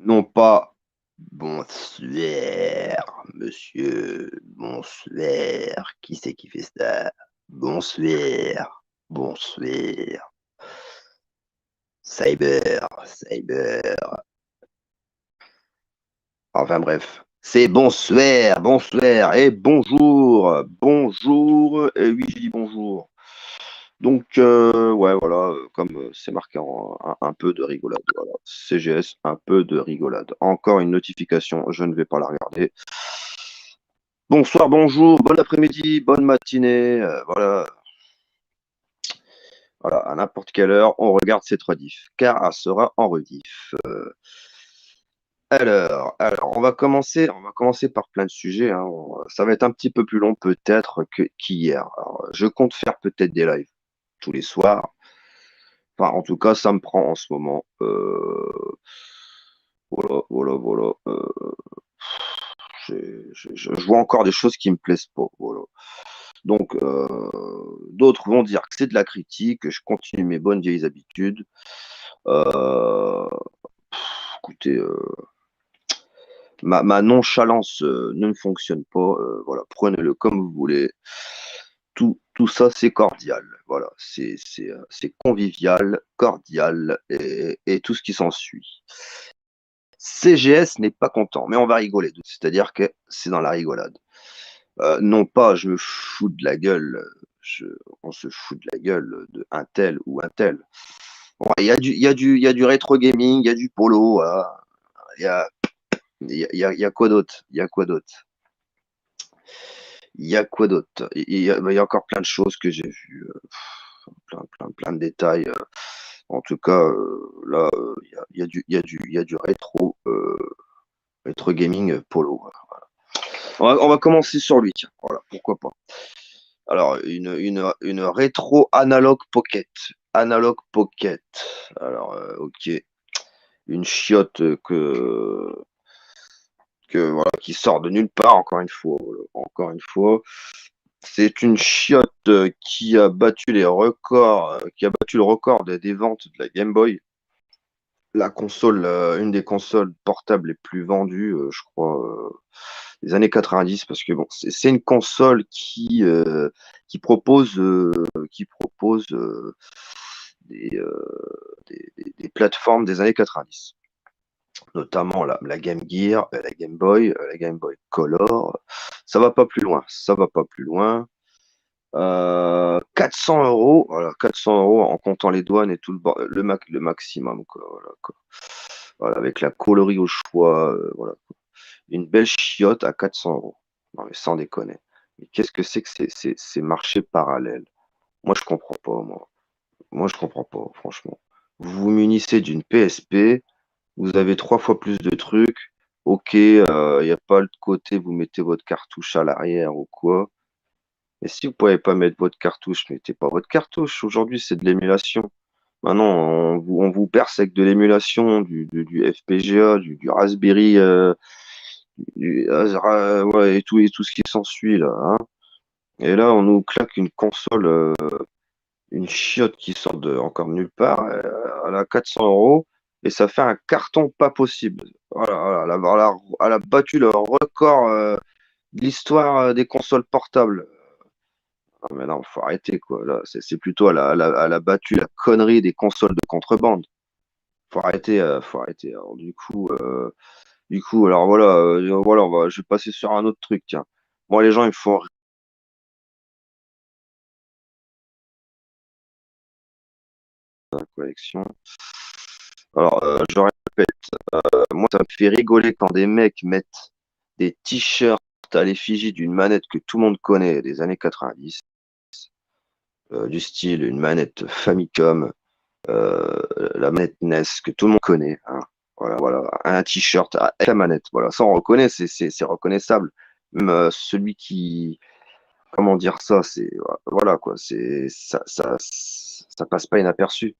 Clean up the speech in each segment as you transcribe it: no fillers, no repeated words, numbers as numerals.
Non pas bonsoir, monsieur, bonsoir. Qui c'est qui fait ça? Bonsoir, bonsoir. Cyber, cyber. Enfin bref, c'est bonsoir, bonsoir et bonjour, bonjour. Et oui, j'ai dit bonjour. Donc, ouais, voilà, comme c'est marqué un peu de rigolade, voilà. CGS, un peu de rigolade. Encore une notification, je ne vais pas la regarder. Bonsoir, bonjour, bon après-midi, bonne matinée, voilà, voilà, à n'importe quelle heure, on regarde cette rediff, car elle sera en rediff. Alors, on va commencer par plein de sujets, hein. Ça va être un petit peu plus long peut-être qu'hier. Alors, je compte faire peut-être des lives tous les soirs. Enfin, en tout cas, ça me prend en ce moment. Voilà, voilà, voilà. Je vois encore des choses qui me plaisent pas. Voilà. Donc, d'autres vont dire que c'est de la critique, que je continue mes bonnes vieilles habitudes. Euh, Écoutez, ma nonchalance ne fonctionne pas. Voilà, prenez-le comme vous voulez. Tout ça, c'est cordial. Voilà, c'est convivial, cordial et tout ce qui s'ensuit. CGS n'est pas content, mais on va rigoler. C'est-à-dire que c'est dans la rigolade. Non pas je me fous de la gueule, on se fout de la gueule de un tel ou un tel. Bon, il y a du rétro gaming, il y a du polo, voilà. Il y a, il y a quoi d'autre? Il y a quoi d'autre? Il y a quoi d'autre? Il y a encore plein de choses que j'ai vues, plein de détails. En tout cas, là, il y a du rétro, rétro gaming polo. Voilà. On va commencer sur lui, tiens. Voilà, pourquoi pas. Alors, une rétro Analog Pocket. Analog Pocket. Alors, ok. Une chiotte que voilà, qui sort de nulle part, encore une fois. Voilà, encore une fois. C'est une chiotte qui a battu les records, qui a battu le record des ventes de la Game Boy. La console, une des consoles portables les plus vendues, je crois, des années 90, parce que bon, c'est une console qui propose, qui propose des, des plateformes des années 90, notamment la Game Gear, la Game Boy Color. Ça va pas plus loin, ça va pas plus loin. 400 euros, voilà, 400 euros en comptant les douanes et tout le maximum, quoi, voilà, quoi. Voilà, avec la coloris au choix, voilà. Une belle chiotte à 400 euros. Non, mais sans déconner. Mais qu'est-ce que c'est que ces marchés parallèles? Moi, je comprends pas, moi. Moi, je comprends pas, franchement. Vous vous munissez d'une PSP, vous avez trois fois plus de trucs. Ok, il n'y a pas le côté, vous mettez votre cartouche à l'arrière ou quoi. Mais si vous pouvez pas mettre votre cartouche, mettez pas votre cartouche. Aujourd'hui, c'est de l'émulation. Maintenant, on vous perce avec de l'émulation, du FPGA, du Raspberry, ouais, et tout ce qui s'ensuit là, hein. Et là, on nous claque une console, une chiotte qui sort de encore nulle part, elle a 400 euros, et ça fait un carton pas possible. Voilà, voilà, elle a battu le record de l'histoire des consoles portables. Non, mais non, faut arrêter, quoi. Là, c'est plutôt, elle a battu la connerie des consoles de contrebande. Faut arrêter, faut arrêter. Alors, alors voilà, voilà, je vais passer sur un autre truc, tiens. Moi, les gens, ils me font rire dans la collection. Alors, je répète, moi, ça me fait rigoler quand des mecs mettent des t-shirts à l'effigie d'une manette que tout le monde connaît des années 90, du style une manette Famicom, euh, la manette NES que tout le monde connaît, hein. Voilà, voilà, un t-shirt avec la manette. Voilà, ça on reconnaît, c'est reconnaissable. Même celui qui, comment dire ça, c'est voilà quoi, ça passe pas inaperçu.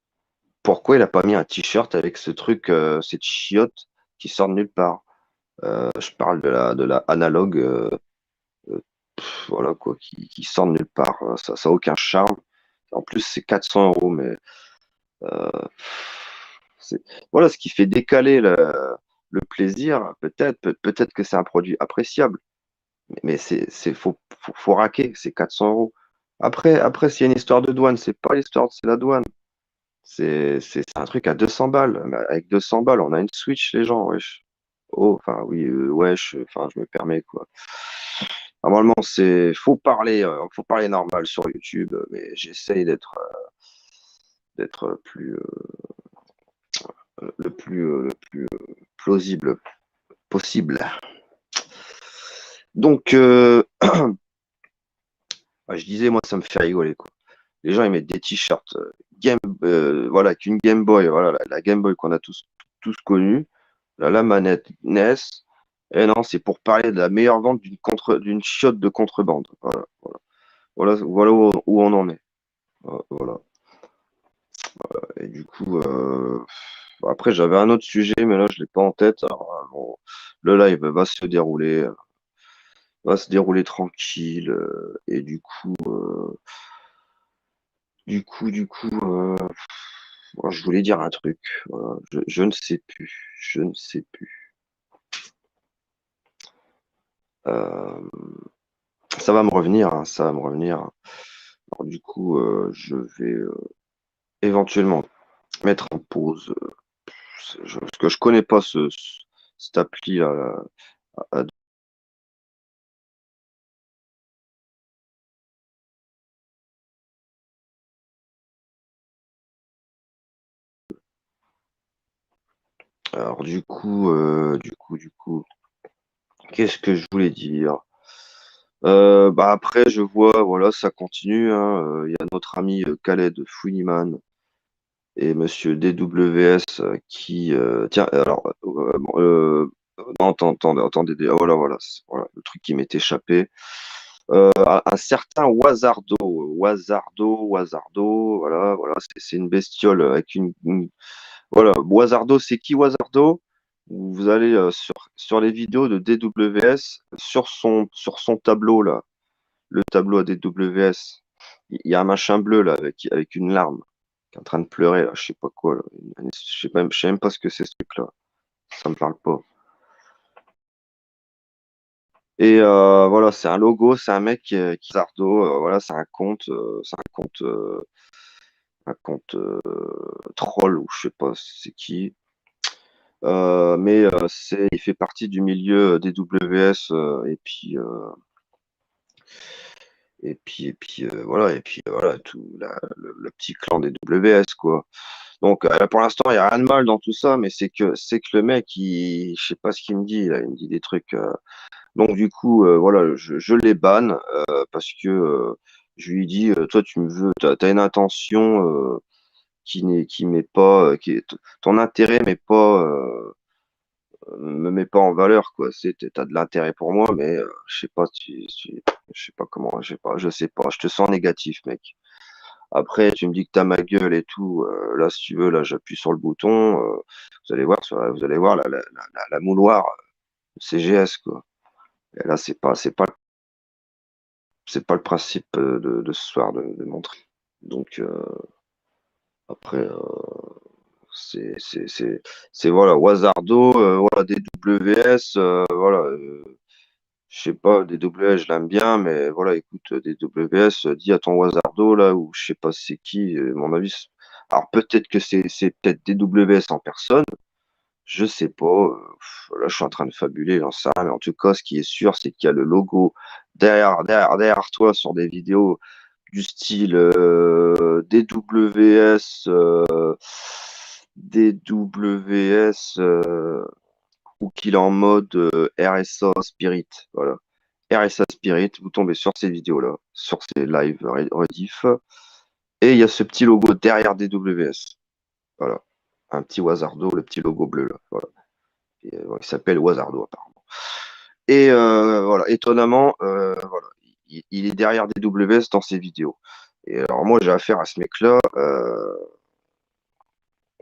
Pourquoi il a pas mis un t-shirt avec ce truc, cette chiotte qui sort de nulle part? Je parle de la analogue, euh, voilà quoi, qui sort de nulle part. Ça a aucun charme. En plus, c'est 400 euros, mais euh, voilà ce qui fait décaler. le plaisir, peut-être que c'est un produit appréciable, mais faut raquer, c'est 400 euros. Après, s'il y a une histoire de douane, c'est pas l'histoire, c'est la douane. C'est un truc à 200 balles. Mais avec 200 balles, on a une Switch, les gens, wesh. Oh, enfin, oui, wesh, enfin, je me permets, quoi. Normalement, faut parler normal sur YouTube, mais j'essaye d'être le plus plausible possible. Donc, je disais, moi, ça me fait rigoler, quoi. Les gens, ils mettent des t-shirts voilà, qu'une Game Boy, voilà, la Game Boy qu'on a tous connue, la manette NES. Et non, c'est pour parler de la meilleure vente d'une chiotte de contrebande. Voilà où on en est. Voilà. Et du coup, après, j'avais un autre sujet, mais là, je l'ai pas en tête. Alors, bon, le live va se dérouler tranquille. Et je voulais dire un truc. Voilà, je ne sais plus. Je ne sais plus. Euh, Ça va me revenir, hein, ça va me revenir. Alors, du coup, je vais éventuellement mettre en pause. Parce que je connais pas cette appli là. à- Alors qu'est-ce que je voulais dire? Bah après, je vois, voilà, ça continue, hein. Il y a notre ami Khaled Fouliman et Monsieur DWS qui, tiens, alors, non, attendez, voilà, voilà, le truc qui m'est échappé. Un certain Wazardo, voilà, c'est une bestiole avec voilà, Wazardo, c'est qui Wazardo? Vous allez sur les vidéos de DWS, sur son tableau là, le tableau à DWS, il y a un machin bleu là avec une larme qui est en train de pleurer là, je sais pas quoi là. Je sais même pas ce que c'est ce truc-là. Ça me parle pas. Et voilà, c'est un logo, c'est un mec qui Zardo, voilà, un compte troll ou je sais pas c'est qui. Mais il fait partie du milieu des WS voilà tout le petit clan des WS quoi. Donc pour l'instant il y a rien de mal dans tout ça, mais c'est que le mec je sais pas ce qu'il me dit là, il me dit des trucs. Donc du coup voilà je les banne parce que je lui dis toi tu me veux t'as une intention qui m'est pas ton intérêt mais pas me mets pas en valeur, quoi. T'as de l'intérêt pour moi, mais je sais pas, je sais pas comment, je sais pas. Je te sens négatif, mec. Après, tu me dis que t'as ma gueule et tout. Là, si tu veux, là, j'appuie sur le bouton. Vous allez voir la mouloir CGS, quoi. Et là, c'est pas le principe de ce soir de montrer. Donc après, voilà, Wazardo, voilà, DWS, voilà. Je sais pas, DWS, je l'aime bien, mais voilà, écoute, DWS, dis à ton Wazardo, là, ou je sais pas c'est qui, mon avis. Alors peut-être que c'est peut-être DWS en personne, je sais pas. Là, je suis en train de fabuler, j'en sais rien, mais en tout cas, ce qui est sûr, c'est qu'il y a le logo derrière toi sur des vidéos du style DWS, ou qu'il est en mode RSA Spirit. Voilà. RSA Spirit, vous tombez sur ces vidéos-là, sur ces lives rediff, et il y a ce petit logo derrière DWS. Voilà. Un petit Wazardo, le petit logo bleu là. Voilà. Et, il s'appelle Wazardo apparemment. Et voilà, étonnamment, voilà, il est derrière DWS dans ses vidéos. Et alors moi j'ai affaire à ce mec-là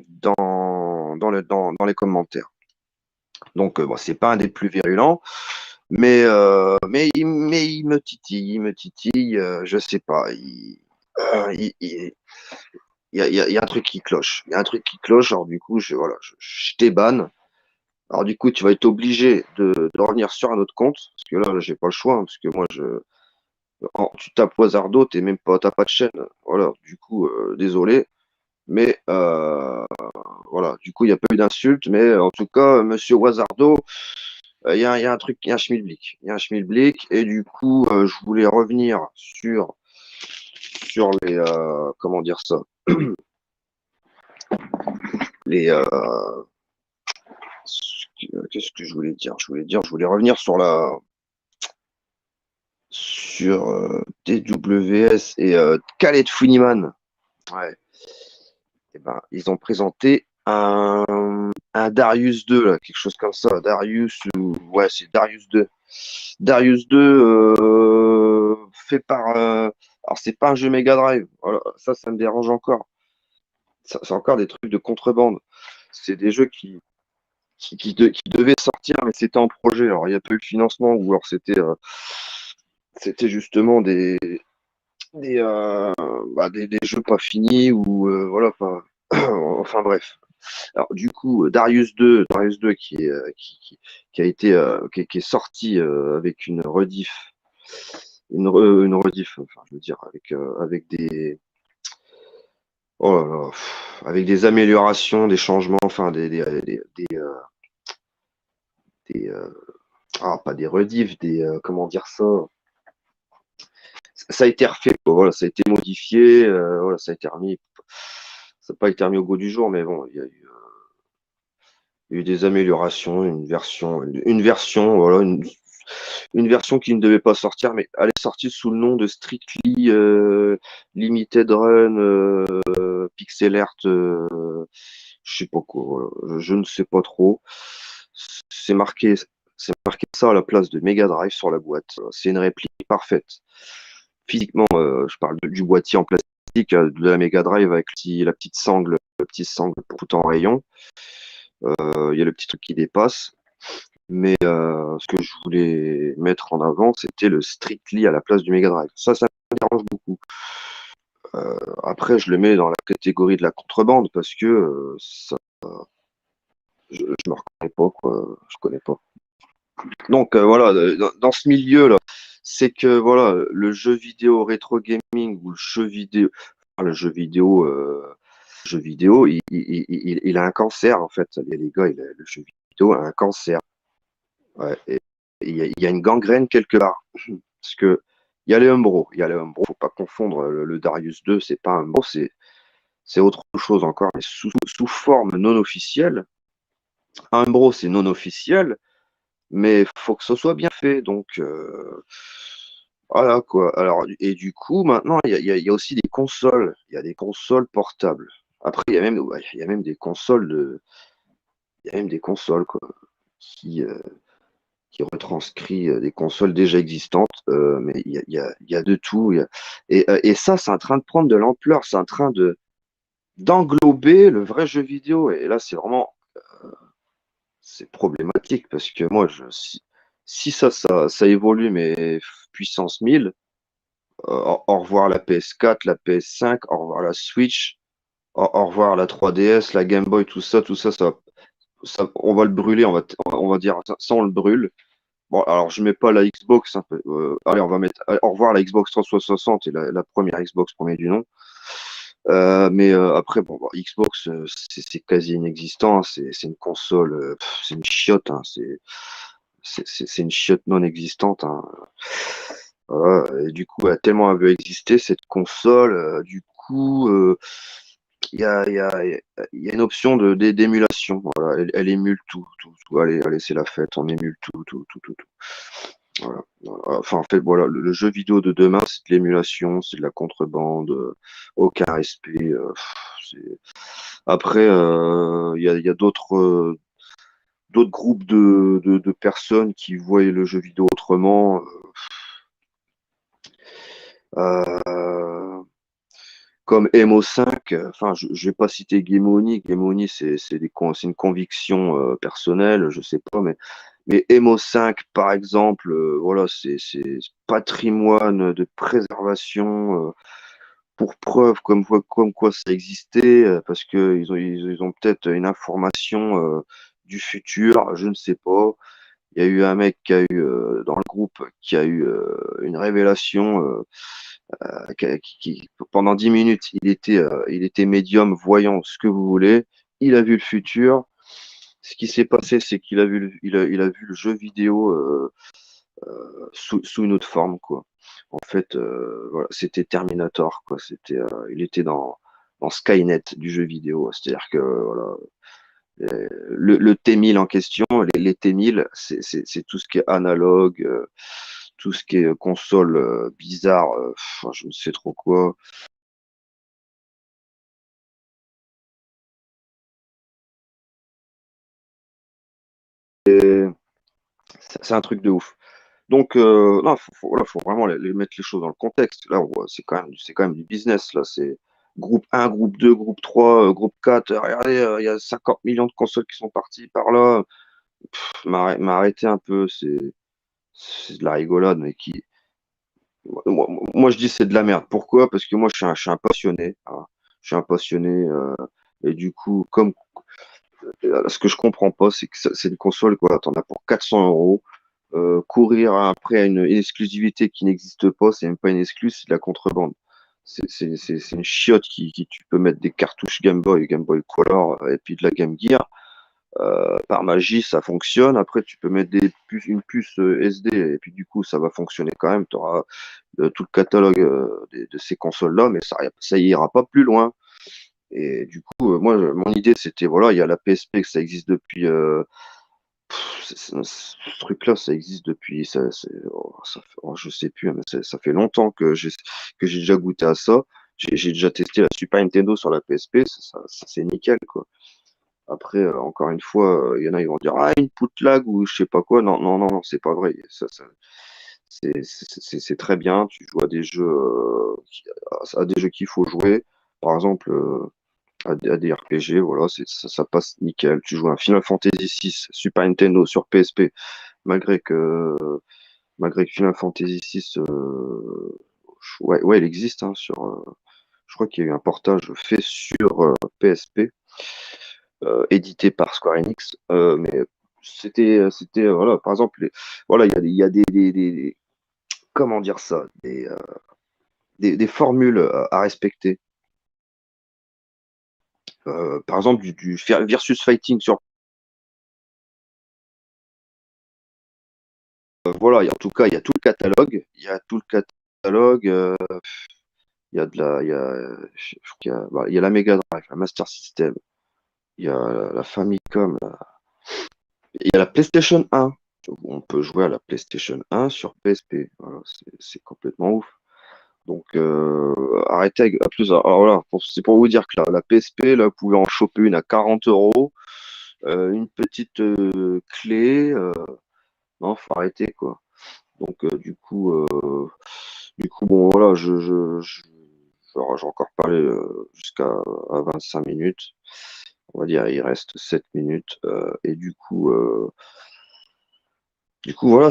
dans les commentaires. Donc bon, c'est pas un des plus virulents, mais il me titille, je sais pas. Il y a un truc qui cloche. Il y a un truc qui cloche, alors du coup, voilà, je débanne. Alors du coup, tu vas être obligé de revenir sur un autre compte, parce que là, j'ai pas le choix, hein, parce que moi, tu tapes Wazardo, t'as pas de chaîne. Voilà, du coup, désolé, mais voilà, du coup, il n'y a pas eu d'insulte, mais en tout cas, Monsieur Wazardo, il y a un truc, il y a un schmilblick, il y a un schmilblick, et du coup, je voulais revenir sur les, comment dire ça, les, qu'est-ce que je voulais dire? Je voulais revenir sur TWS et Khaled Funiman. Ouais. Et ben, ils ont présenté un Darius 2, là, quelque chose comme ça. Ouais, c'est Darius 2. Darius 2 fait par. Alors, c'est pas un jeu Mega Drive. Voilà, ça me dérange encore. C'est encore des trucs de contrebande. C'est des jeux qui devaient sortir, mais c'était en projet. Alors, il n'y a pas eu de financement, ou alors c'était justement des, des jeux pas finis, ou voilà, pas. Enfin, bref. Alors, du coup, Darius 2 qui a été, qui est sorti avec une rediff, enfin, je veux dire, avec des, oh là là, avec des améliorations, des changements, enfin, des, pas des rediffs, comment dire ça, ça a été refait, quoi, voilà, ça a été modifié, voilà, ça n'a pas été remis au goût du jour, mais bon, il y a eu des améliorations, voilà, une version qui ne devait pas sortir, mais elle est sortie sous le nom de Strictly Limited Run Pixel Art, je sais pas quoi, voilà. Je ne sais pas trop. C'est marqué, c'est marqué ça à la place de Mega Drive sur la boîte. C'est une réplique parfaite. Physiquement, je parle du boîtier en plastique de la Mega Drive avec la petite sangle, le petit sangle pour tout en rayon. Il y a le petit truc qui dépasse. Mais ce que je voulais mettre en avant, c'était le Strictly à la place du Mega Drive. Ça me dérange beaucoup. Après, je le mets dans la catégorie de la contrebande parce que je me reconnais pas, quoi. Je connais pas. Donc voilà, dans ce milieu-là, c'est que voilà, le jeu vidéo rétro gaming ou jeu vidéo, il a un cancer en fait. Les gars, le jeu vidéo a un cancer. Ouais, et il y a une gangrène quelque part. Parce que il y a les Umbro, faut pas confondre le Darius 2, c'est pas un Umbro, c'est autre chose encore, mais sous forme non officielle. Un Umbro, c'est non officiel, mais faut que ce soit bien fait. Donc voilà quoi. Alors, et du coup, maintenant, il y a aussi des consoles. Il y a des consoles portables. Après, ouais, il y a même des consoles il y a même des consoles quoi, qui, euh, qui retranscrit des consoles déjà existantes, mais il y a de tout. Et ça, c'est en train de prendre de l'ampleur, c'est en train d'englober le vrai jeu vidéo. Et là, c'est problématique parce que moi, si ça évolue, mais puissance 1000, au revoir la PS4, la PS5, au revoir la Switch, au revoir la 3DS, la Game Boy, on va le brûler, on va dire ça, on le brûle. Bon, alors je mets pas la Xbox. Un peu, allez, on va mettre au revoir la Xbox 360 et la première Xbox premier du nom. Mais après, bon, Xbox, c'est quasi inexistant. C'est une console, c'est une chiotte. Hein, c'est une chiotte non existante. Hein. Voilà, et du coup, elle a tellement elle veut exister cette console. Du coup, il y a une option d'émulation. Voilà, elle émule tout. Allez, allez, c'est la fête. On émule tout. Voilà. Enfin, en fait, voilà, le jeu vidéo de demain, c'est de l'émulation, c'est de la contrebande, aucun respect. Après, il y a d'autres groupes de personnes qui voient le jeu vidéo autrement. Euh, Comme MO5, enfin, je vais pas citer Gemoni. Gemoni, c'est une conviction personnelle, je sais pas, mais MO5, par exemple, voilà, c'est patrimoine de préservation pour preuve comme quoi ça existait, parce que ils ont peut-être une information du futur, je ne sais pas. Il y a eu un mec qui a eu dans le groupe qui a eu une révélation pendant 10 minutes, il était médium, voyant, ce que vous voulez. Il a vu le futur. Ce qui s'est passé, c'est qu'il a vu il a vu le jeu vidéo sous une autre forme, quoi. En fait, voilà, c'était Terminator, quoi. Il était dans Skynet du jeu vidéo. C'est-à-dire que voilà, le T-1000 en question, les T-1000, c'est tout ce qui est analogue, tout ce qui est console bizarre, je ne sais trop quoi. C'est un truc de ouf. Donc, non, voilà, faut vraiment mettre les choses dans le contexte. Là, c'est quand même du business. Là, c'est groupe 1, groupe 2, groupe 3, groupe 4. Regardez, il y a 50 millions de consoles qui sont parties par là. M'arrêter un peu, c'est de la rigolade, mais moi, je dis c'est de la merde. Pourquoi? Parce que moi, je suis un passionné, hein. Je suis un passionné, et du coup, comme ce que je comprends pas, c'est que c'est une console, quoi. T'en as pour 400 euros. Courir après une exclusivité qui n'existe pas, c'est même pas une exclus, c'est de la contrebande. C'est une chiotte tu peux mettre des cartouches Game Boy, Game Boy Color et puis de la Game Gear. Par magie, ça fonctionne. Après, tu peux mettre une puce SD et puis du coup, ça va fonctionner quand même. Tu auras tout le catalogue de ces consoles-là, mais ça ira pas plus loin. Et du coup, moi, mon idée, c'était, voilà, il y a la PSP, que ça existe depuis ce truc-là, ça existe depuis, je sais plus, hein, mais ça fait longtemps que j'ai déjà goûté à ça. J'ai déjà testé la Super Nintendo sur la PSP, c'est nickel, quoi. Après, encore une fois, il y en a, ils vont dire, ah, input lag ou je sais pas quoi. Non, non, non, non, c'est pas vrai. C'est très bien. Tu joues à des jeux, à des jeux qu'il faut jouer. Par exemple, à des RPG, voilà, ça passe nickel. Tu joues à un Final Fantasy VI Super Nintendo sur PSP, malgré que, malgré que Final Fantasy VI, ouais, ouais, il existe, hein, je crois qu'il y a eu un portage fait sur PSP, édité par Square Enix, mais voilà, par exemple, voilà, il y a comment dire ça, des formules à respecter. Par exemple, du versus fighting sur voilà, en tout cas, il y a tout le catalogue. Il y a tout le catalogue. Il y a de la, je crois il y a la Mega Drive, la Master System. Il y a la Famicom. Il y a la PlayStation 1. On peut jouer à la PlayStation 1 sur PSP. Voilà, c'est complètement ouf. Donc, arrêtez à plus. Alors voilà, c'est pour vous dire que la PSP, là, vous pouvez en choper une à 40 euros. Une petite clé. Non, faut arrêter, quoi. Donc, du coup, bon, voilà, j'ai encore parlé jusqu'à à 25 minutes. On va dire, il reste 7 minutes. Et du coup, voilà,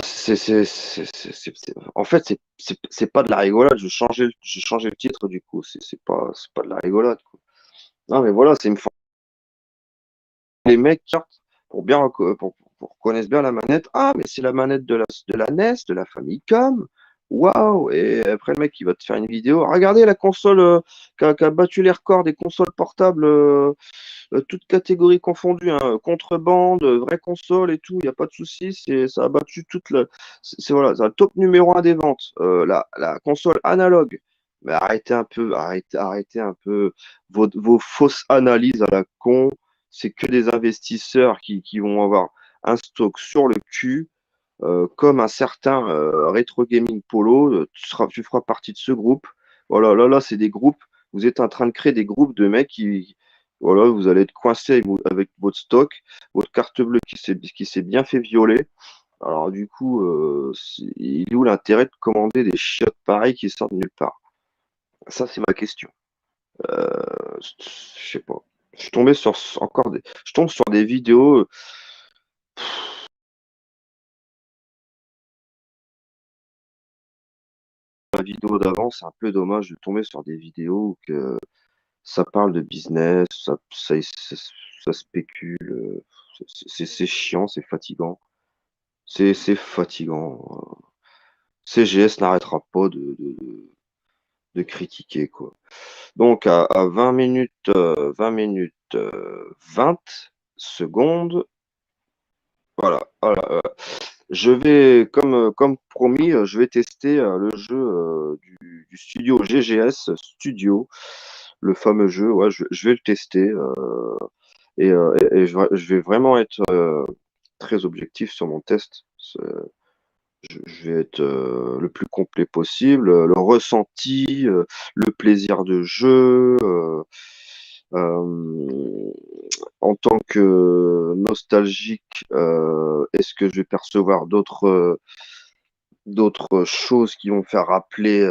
en fait, c'est pas de la rigolade. J'ai changé le titre, du coup. C'est pas de la rigolade, quoi. Non, mais voilà, c'est une les mecs, pour bien pour connaissent bien la manette. Ah, mais c'est la manette de la NES, de la Famicom. Waouh! Et après, le mec, il va te faire une vidéo. Regardez la console qui a battu les records des consoles portables, toutes catégories confondues, hein, contrebande, vraie console et tout. Il n'y a pas de souci. Ça a battu voilà, c'est un top numéro 1 des ventes. La console analogue. Mais arrêtez un peu vos fausses analyses à la con. C'est que des investisseurs qui vont avoir un stock sur le cul, comme un certain Retro Gaming Polo. Tu feras partie de ce groupe. Voilà, là, c'est des groupes. Vous êtes en train de créer des groupes de mecs voilà, vous allez être coincé avec votre stock, votre carte bleue qui s'est bien fait violer. Alors, du coup, il est où l'intérêt de commander des chiottes pareilles qui sortent de nulle part? Ça, c'est ma question. Je sais pas. Je suis tombé sur encore je tombe sur des vidéos. La vidéo d'avant, c'est un peu dommage de tomber sur des vidéos où que ça parle de business, ça spécule. C'est chiant, c'est fatigant. C'est fatigant. CGS n'arrêtera pas de critiquer, quoi. Donc, à 20 minutes, 20 minutes, 20 secondes, voilà. Voilà, je vais, comme promis, je vais tester le jeu du studio GGS Studio, le fameux jeu. Ouais, je vais le tester et je vais vraiment être très objectif sur mon test. Je vais être le plus complet possible, le ressenti, le plaisir de jeu. Euh, En tant que nostalgique, est-ce que je vais percevoir d'autres choses qui vont faire rappeler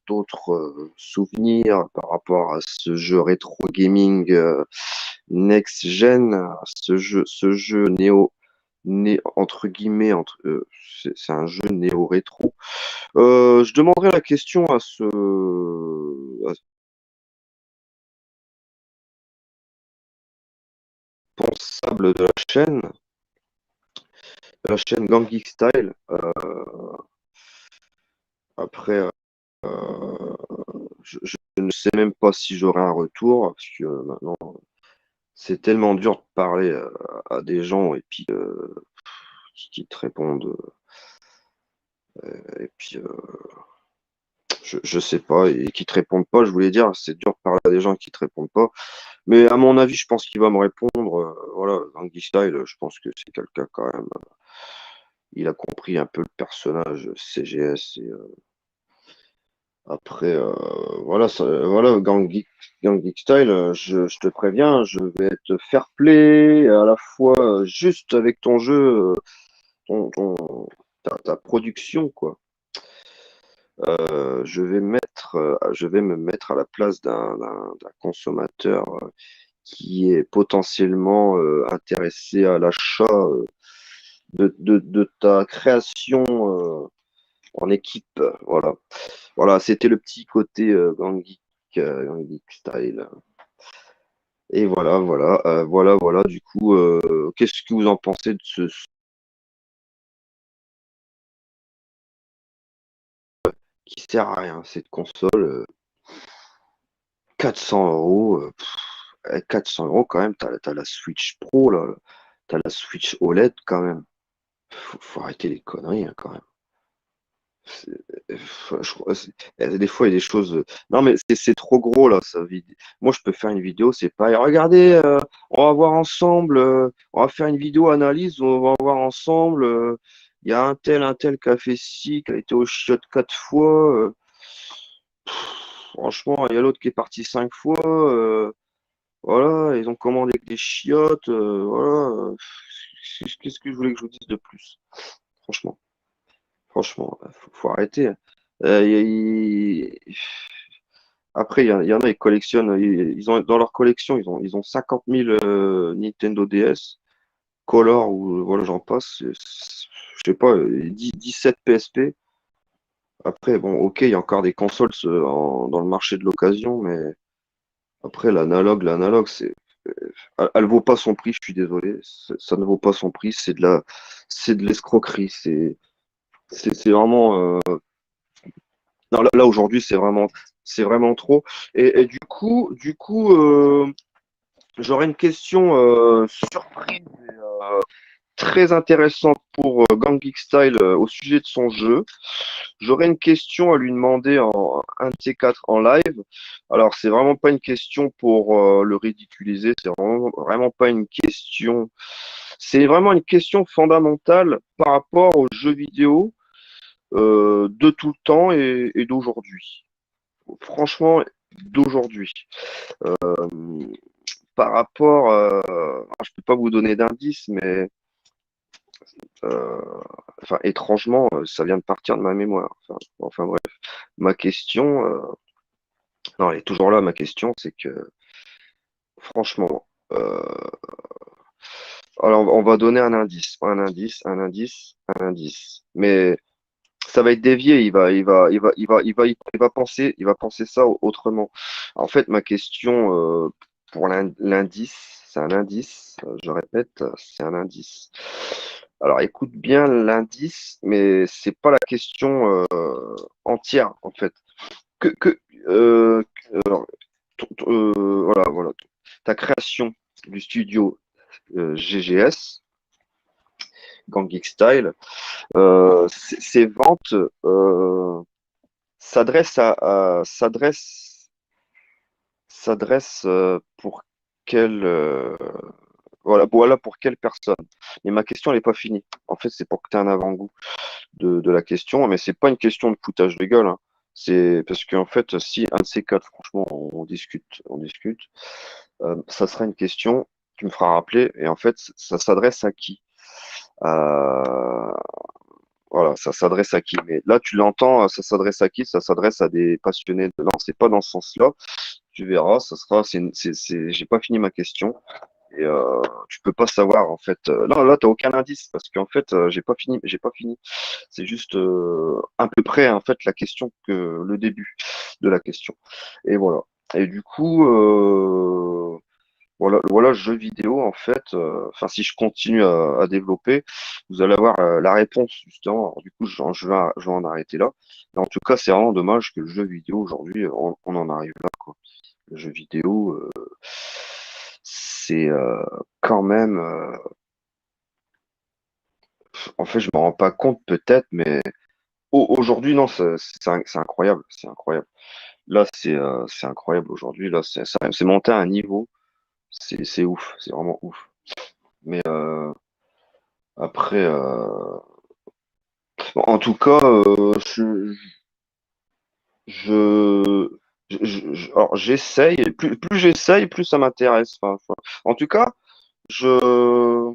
d'autres souvenirs par rapport à ce jeu rétro gaming next gen, ce jeu entre guillemets, c'est un jeu néo rétro. Je demanderai la question à ce responsable de la chaîne Gang Geek Style. Après, je ne sais même pas si j'aurai un retour, parce que maintenant, c'est tellement dur de parler à des gens et puis qui te répondent. Et puis, je sais pas, et qui te répondent pas, je voulais dire, c'est dur de parler à des gens qui te répondent pas. Mais à mon avis, je pense qu'il va me répondre. Voilà, Andy Style, je pense que c'est quelqu'un quand même. Il a compris un peu le personnage CGS. Et après, voilà, voilà, Gang Geek Style, je te préviens, je vais être fair play, à la fois juste avec ton jeu, ton, ton- ta production, quoi. Je vais me mettre à la place d'un consommateur qui est potentiellement intéressé à l'achat de ta création en équipe. Voilà. Voilà, c'était le petit côté Gang Geek Style. Et voilà. Du coup, qu'est-ce que vous en pensez de ce qui sert à rien, cette console 400 euros. 400 euros quand même, t'as la Switch Pro, là, t'as la Switch OLED quand même. Faut arrêter les conneries hein, quand même. Je crois, des fois, il y a des choses. Non, mais c'est trop gros là. Moi, je peux faire une vidéo, c'est pas. Regardez, on va voir ensemble. On va faire une vidéo analyse. On va voir ensemble. Il y a un tel qui a fait ci, qui a été au chiottes 4 fois. Franchement, il y a l'autre qui est parti 5 fois. Voilà, ils ont commandé que des chiottes. Voilà. Qu'est-ce que je voulais que je vous dise de plus? Franchement. Franchement, faut arrêter. Après, il y en a, ils collectionnent, ils ont dans leur collection, ils ont 50 000 Nintendo DS, Color ou voilà, j'en passe. Je sais pas, 17 PSP. Après, bon, ok, il y a encore des consoles dans le marché de l'occasion, mais après, l'analogue, elle vaut pas son prix. Je suis désolé, ça ne vaut pas son prix. C'est de l'escroquerie. C'est vraiment. Non, là aujourd'hui, c'est vraiment trop. Et du coup, j'aurais une question surprise et très intéressante pour Gang Geek Style au sujet de son jeu. J'aurais une question à lui demander en un de ces quatre en live. Alors, c'est vraiment pas une question pour le ridiculiser, c'est vraiment pas une question. C'est vraiment une question fondamentale par rapport aux jeux vidéo de tout le temps et d'aujourd'hui. Franchement, d'aujourd'hui. Par rapport, je peux pas vous donner d'indice, mais euh, enfin, étrangement, ça vient de partir de ma mémoire. Enfin, bref, ma question, non, elle est toujours là. Ma question, c'est que franchement, alors on va donner un indice, mais ça va être dévié. Il va penser ça autrement. En fait, ma question. pour l'indice, c'est un indice, je répète, c'est un indice. Alors écoute bien l'indice, mais c'est pas la question entière en fait. Que alors, voilà, ta création du studio GGS, Gang Geek Style, ces ventes s'adressent s'adresse pour quelle voilà pour quelle personne. Mais ma question n'est pas finie. En fait, c'est pour que tu aies un avant-goût de la question, mais c'est pas une question de foutage de gueule, hein. C'est parce qu'en fait, si un de ces quatre, franchement, on discute, ça sera une question qui me fera rappeler, et en fait, ça s'adresse à qui? Euh, voilà, ça s'adresse à qui? Mais là, tu l'entends, ça s'adresse à qui? Ça s'adresse à des passionnés de. Non, c'est pas dans ce sens-là. Tu verras, ça sera. J'ai pas fini ma question. Et tu peux pas savoir en fait. Non, là, t'as aucun indice parce qu'en fait, j'ai pas fini. C'est juste à peu près en fait la question que le début de la question. Et voilà. Et du coup, voilà, jeu vidéo en fait. Enfin, si je continue à développer, vous allez avoir la réponse justement. Alors, du coup, je vais en arrêter là. Mais en tout cas, c'est vraiment dommage que le jeu vidéo aujourd'hui, on en arrive là, quoi. Le jeu vidéo, c'est quand même. En fait, je me rends pas compte peut-être, mais aujourd'hui, non, c'est incroyable, c'est incroyable. Là, c'est incroyable aujourd'hui. Là, c'est monté à un niveau, c'est ouf, c'est vraiment ouf. Mais après, bon, en tout cas, je, alors j'essaye, et plus j'essaye, plus ça m'intéresse. Enfin, en tout cas, je,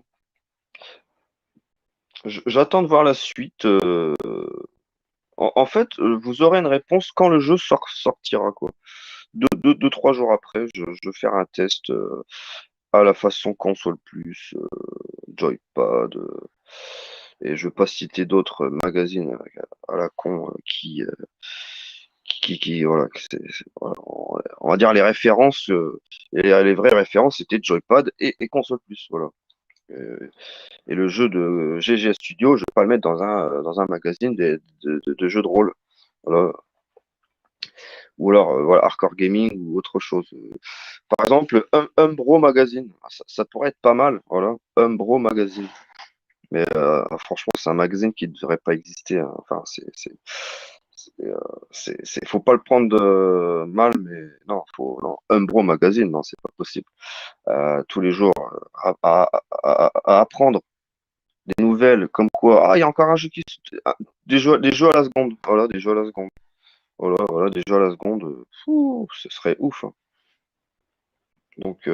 j'attends de voir la suite. En fait, vous aurez une réponse quand le jeu sortira, quoi. Deux, 3 jours après, je vais faire un test à la façon console plus, Joypad, et je vais pas citer d'autres magazines à la con voilà, voilà, on va dire les références, les vraies références, c'était Joypad et console plus, voilà. Et le jeu de GG Studio, je vais pas le mettre dans un magazine de jeux de rôle. Voilà. Ou alors voilà, Hardcore Gaming ou autre chose. Par exemple, Umbro Magazine, ça pourrait être pas mal, voilà, Umbro Magazine. Mais franchement, c'est un magazine qui ne devrait pas exister, hein. Enfin, faut pas le prendre de mal, mais non, non, Umbro Magazine, non, c'est pas possible. Tous les jours, à apprendre des nouvelles, comme quoi, ah, il y a encore un jeu des jeux à la seconde, voilà, des jeux à la seconde. Voilà, des jeux à la seconde, fou, ce serait ouf, hein. Donc,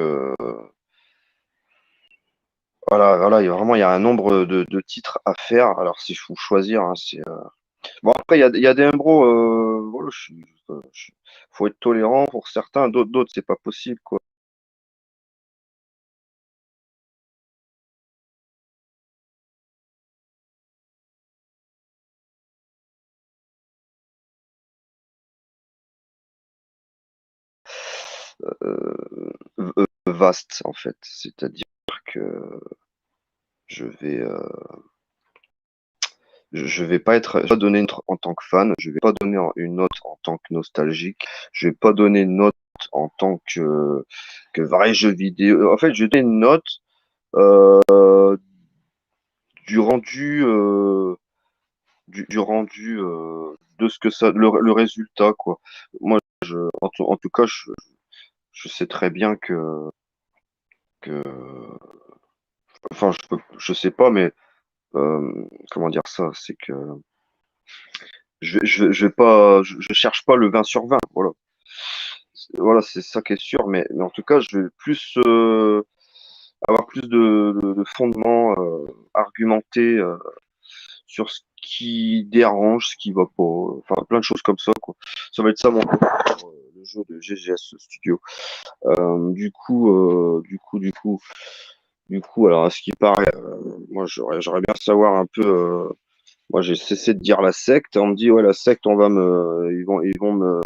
voilà, il y a un nombre de titres à faire. Alors, s'il faut choisir, hein, bon, après, il y a des imbros, voilà, faut être tolérant pour certains, d'autres, c'est pas possible, quoi. Vaste, en fait. C'est-à-dire que je vais, euh, je vais pas donner une note en tant que fan, je vais pas donner une note en tant que nostalgique, je vais pas donner une note en tant que vrai jeu vidéo. En fait, je vais donner une note euh, du rendu, du rendu de ce que ça, le résultat, quoi. Moi, en tout cas, je sais très bien que, enfin, je sais pas, mais comment dire ça, c'est que je vais pas, je cherche pas le 20 sur 20, voilà. Voilà, c'est ça qui est sûr, mais en tout cas, je vais plus avoir plus de fondements argumentés sur ce qui dérange, ce qui va pas, enfin plein de choses comme ça, quoi. Ça va être ça mon point pour le jeu de GGS Studio. Du coup, alors à ce qui paraît, moi j'aurais bien savoir un peu. Moi j'ai cessé de dire la secte. On me dit ouais la secte, ils vont me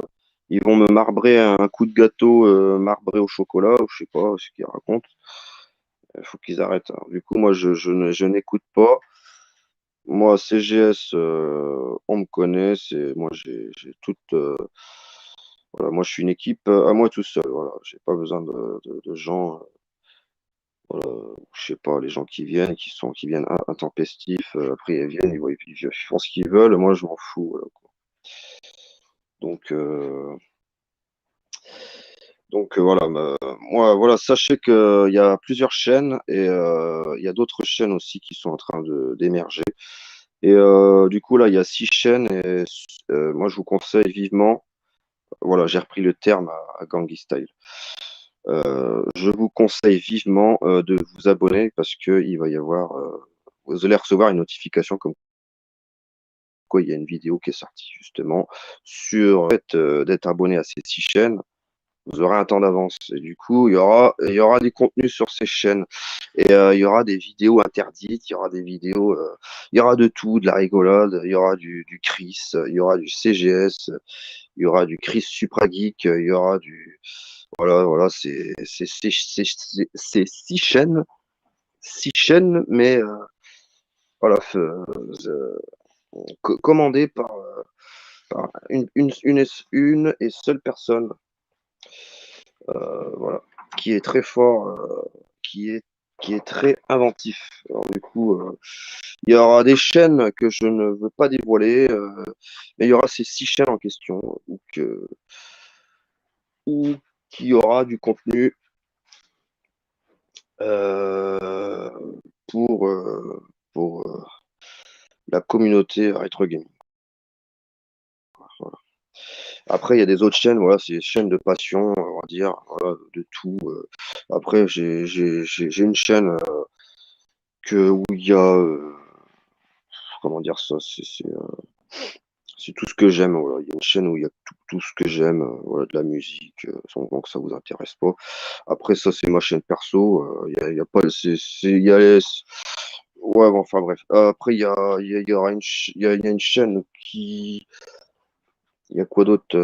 Ils vont me marbrer un coup de gâteau marbré au chocolat, ou je sais pas ce qu'ils racontent. Il faut qu'ils arrêtent, hein. Du coup, moi, je n'écoute pas. Moi, CGS, on me connaît. Moi, j'ai toute. Voilà, moi, je suis une équipe à moi tout seul. Voilà, j'ai pas besoin de gens. Voilà, je sais pas, les gens qui viennent, qui viennent intempestifs. Après, ils viennent, ils font ce qu'ils veulent. Moi, je m'en fous. Voilà, quoi. Donc, voilà, moi, voilà, sachez qu'il y a plusieurs chaînes et il y a d'autres chaînes aussi qui sont en train d'émerger. Et du coup, là, il y a 6 chaînes et moi, je vous conseille vivement, voilà, j'ai repris le terme à Gangi Style. Je vous conseille vivement de vous abonner parce que il va y avoir, vous allez recevoir une notification comme quoi il y a une vidéo qui est sortie justement sur le fait d'être abonné à ces 6 chaînes. Vous aurez un temps d'avance. Et du coup, il y aura des contenus sur ces chaînes. Et il y aura des vidéos interdites, il y aura des vidéos, il y aura de tout, de la rigolade, il y aura du Chris, il y aura du CGS, il y aura du Chris Supra Geek, il y aura du. Voilà, voilà, c'est 6 chaînes, 6 chaînes, mais voilà, commandées par une et seule personne. Voilà, qui est très fort, qui est, qui est très inventif. Alors du coup, il y aura des chaînes que je ne veux pas dévoiler, mais il y aura ces 6 chaînes en question où qui aura du contenu euh, pour, la communauté rétro gaming. Voilà. Après, il y a des autres chaînes, voilà, c'est des chaînes de passion, on va dire, voilà, de tout. Après, j'ai une chaîne où il y a, comment dire ça, c'est tout ce que j'aime. Voilà. Il y a une chaîne où il y a tout ce que j'aime, voilà, de la musique, donc ça vous intéresse pas. Après, ça, c'est ma chaîne perso. Il y a pas, il y a ouais, bon, enfin bref. Après, il y aura il y a une chaîne qui, il y a quoi d'autre?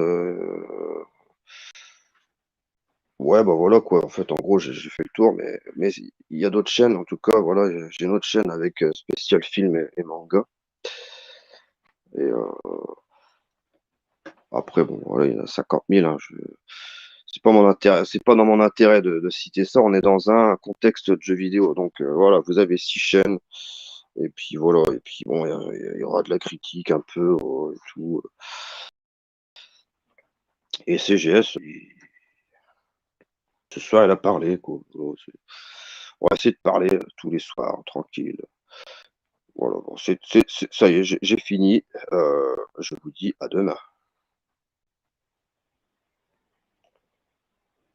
Ouais, bah voilà quoi. En fait, en gros, j'ai fait le tour, mais il y a d'autres chaînes. En tout cas, voilà, j'ai une autre chaîne avec spécial film et manga. Et après, bon, voilà, il y en a 50 000. Hein, c'est pas mon intérêt, c'est pas dans mon intérêt de citer ça. On est dans un contexte de jeu vidéo, donc voilà, vous avez 6 chaînes. Et puis voilà, et puis bon, il y aura de la critique un peu et tout. Et CGS, ce soir, elle a parlé, quoi. Voilà, on va essayer de parler tous les soirs, tranquille. Voilà, bon, ça y est, j'ai fini. Je vous dis à demain.